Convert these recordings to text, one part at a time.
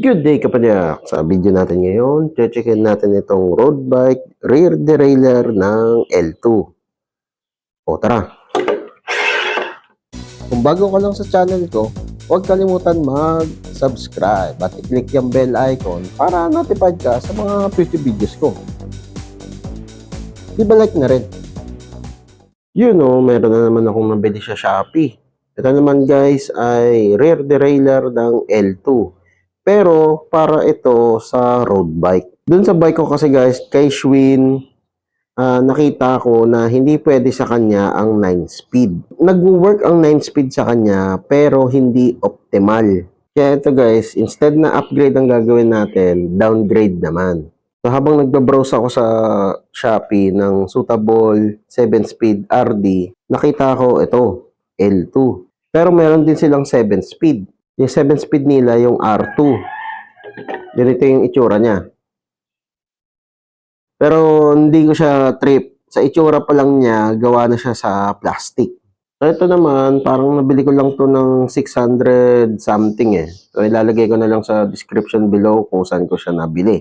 Good day kapadyak! Sa video natin ngayon, checkin natin itong road bike rear derailleur ng L2. O tara! Kung bago ka lang sa channel ko, huwag kalimutan mag-subscribe at i-click yung bell icon para notified ka sa mga future videos ko. Di ba like na rin? Meron na naman akong nabili sa Shopee. Ito naman guys ay rear derailleur ng L2. Pero para ito sa road bike. Dun sa bike ko kasi guys, kay Schwinn, nakita ko na hindi pwede sa kanya ang 9-speed. Nag-work ang 9-speed sa kanya pero hindi optimal. Kaya ito guys, instead na upgrade ang gagawin natin, downgrade naman. So habang nagbabrowse ako sa Shopee ng suitable 7-speed RD, nakita ko ito, L2. Pero meron din silang 7-speed. Yung 7-speed nila, yung R2. Ganito yung itsura niya. Pero hindi ko siya trip. Sa itsura pa lang niya, gawa na siya sa plastic. So ito naman, parang nabili ko lang to ng 600 something eh. So ilalagay ko na lang sa description below kung saan ko siya nabili.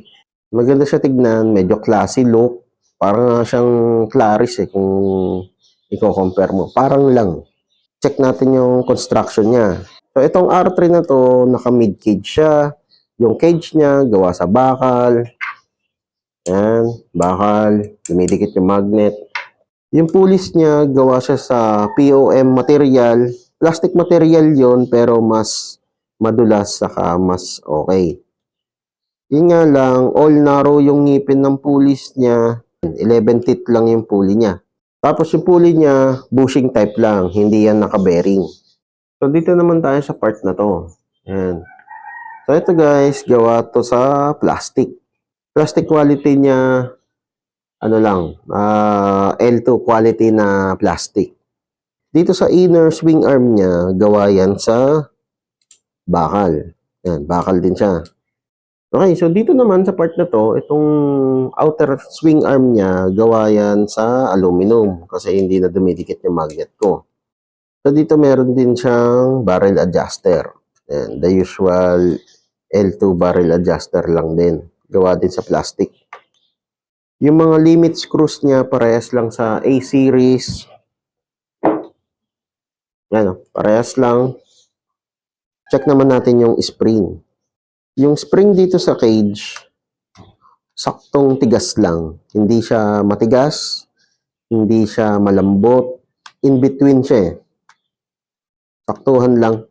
Maganda siya tignan, medyo classy look. Parang siyang Claris eh kung i-compare mo. Parang lang. Check natin yung construction niya. So, itong R3 na to, naka-mid cage siya. Yung cage niya, gawa sa bakal. Ayan, bakal. Dumidikit yung magnet. Yung pulis niya, gawa siya sa POM material. Plastic material yon pero mas madulas, saka mas okay. Yun nga lang, all narrow yung ngipin ng pulis niya. 11 teeth lang yung pulley niya. Tapos yung pulley niya, bushing type lang. Hindi yan naka-bearing. So, dito naman tayo sa part na to. Ayan. So, ito guys, gawa to sa plastic. Plastic quality niya, L2 quality na plastic. Dito sa inner swing arm niya, gawa yan sa bakal. Ayan, bakal din siya. Okay, so dito naman sa part na to, itong outer swing arm niya, gawa yan sa aluminum kasi hindi na dumidikit yung magnet ko. So, dito meron din siyang barrel adjuster. And the usual L2 barrel adjuster lang din. Gawa din sa plastic. Yung mga limit screws niya, parehas lang sa A-series. Yan, parehas lang. Check naman natin yung spring. Yung spring dito sa cage, saktong tigas lang. Hindi siya matigas, hindi siya malambot. In between siya eh. Saktuhan lang.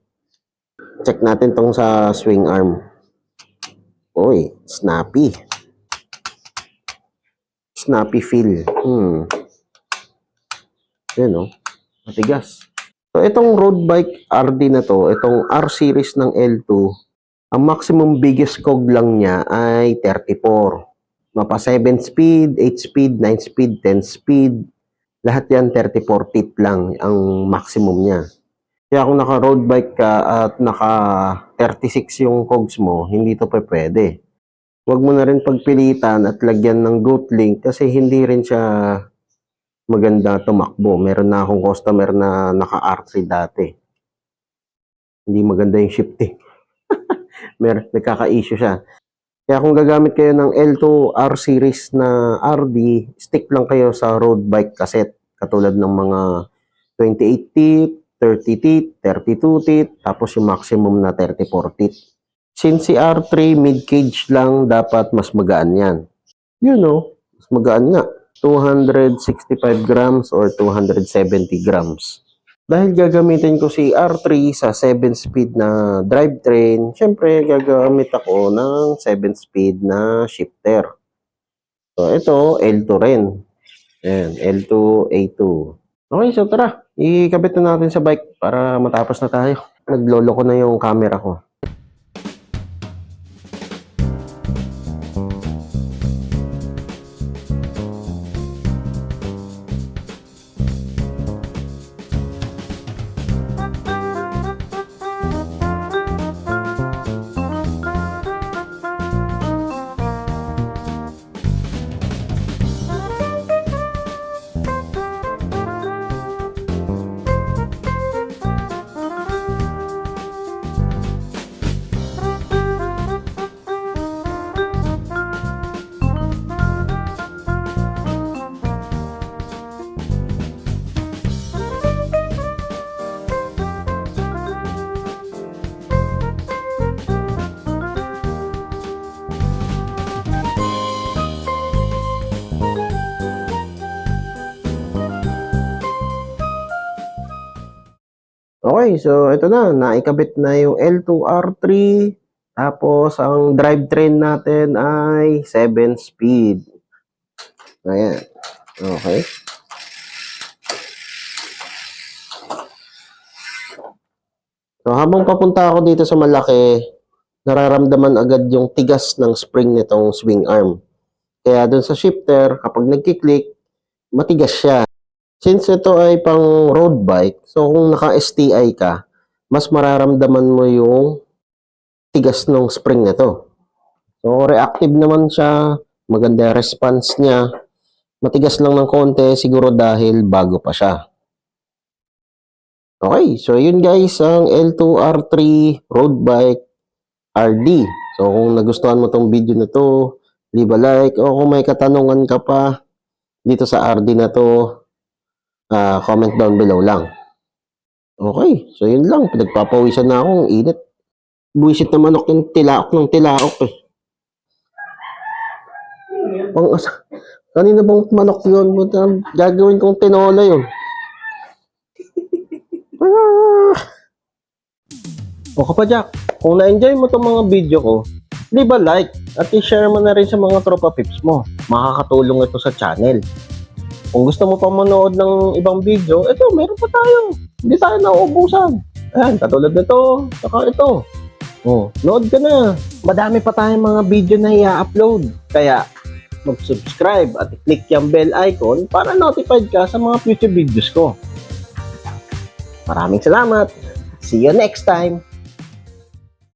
Check natin tong sa swing arm. Oy, snappy. Snappy feel. Yan matigas. So, itong road bike RD na to, itong R series ng L2, ang maximum biggest cog lang niya ay 34. Mapa 7 speed, 8 speed, 9 speed, 10 speed. Lahat yan 34 teeth lang ang maximum niya. Kaya kung naka-road bike ka at naka-36 yung cogs mo, hindi to pwede. Huwag mo na rin pagpilitan at lagyan ng goat link kasi hindi rin siya maganda tumakbo. Meron na akong customer na naka-R3 dati. Hindi maganda yung shifting. Nagkaka-issue siya. Kaya kung gagamit kayo ng L2 R series na RD, stick lang kayo sa road bike cassette. Katulad ng mga 28 teeth, 30 teeth, 32 teeth, tapos yung maximum na 34 teeth. Since si R3 mid-cage lang, dapat mas magaan yan. Mas magaan nga. 265 grams or 270 grams. Dahil gagamitin ko si R3 sa 7-speed na drivetrain, syempre gagamit ako ng 7-speed na shifter. So ito, L2 rin. Ayan, L2, A2. Okay, so tara. Ikabit na natin sa bike para matapos na tayo. Naglolo ko na yung camera ko. Okay, so ito na, naikabit na yung L2R3. Tapos, ang drivetrain natin ay 7 speed. Ayan. Okay. So, habang papunta ako dito sa malaki, nararamdaman agad yung tigas ng spring nitong swing arm. Kaya dun sa shifter, kapag nagkiklik, matigas siya. Since ito ay pang road bike, so kung naka-STI ka, mas mararamdaman mo yung tigas ng spring nito. So, reactive naman siya, maganda yung response niya. Matigas lang ng konti, siguro dahil bago pa siya. Okay, so yun guys, ang L2R3 road bike RD. So kung nagustuhan mo tong video na to, leave a like, o kung may katanungan ka pa dito sa RD na to, comment down below lang. Okay, so yun lang, pinagpapawisan na akong init. Buwisit na manok yung tilaok ng tilaok eh. Kanina bang manok yun? Gagawin kong tinola yun. O kapadyak, kung na-enjoy mo itong mga video ko, leave a like at i-share mo na rin sa mga tropa pips mo. Makakatulong ito sa channel. Kung gusto mo pa manood ng ibang video, ito, meron pa tayo. Hindi tayo nauubusan. Ayan, katulad nito, saka ito. Oh, nood ka na. Madami pa tayong mga video na i-upload. Kaya, mag-subscribe at i-click yung bell icon para notified ka sa mga future videos ko. Maraming salamat. See you next time.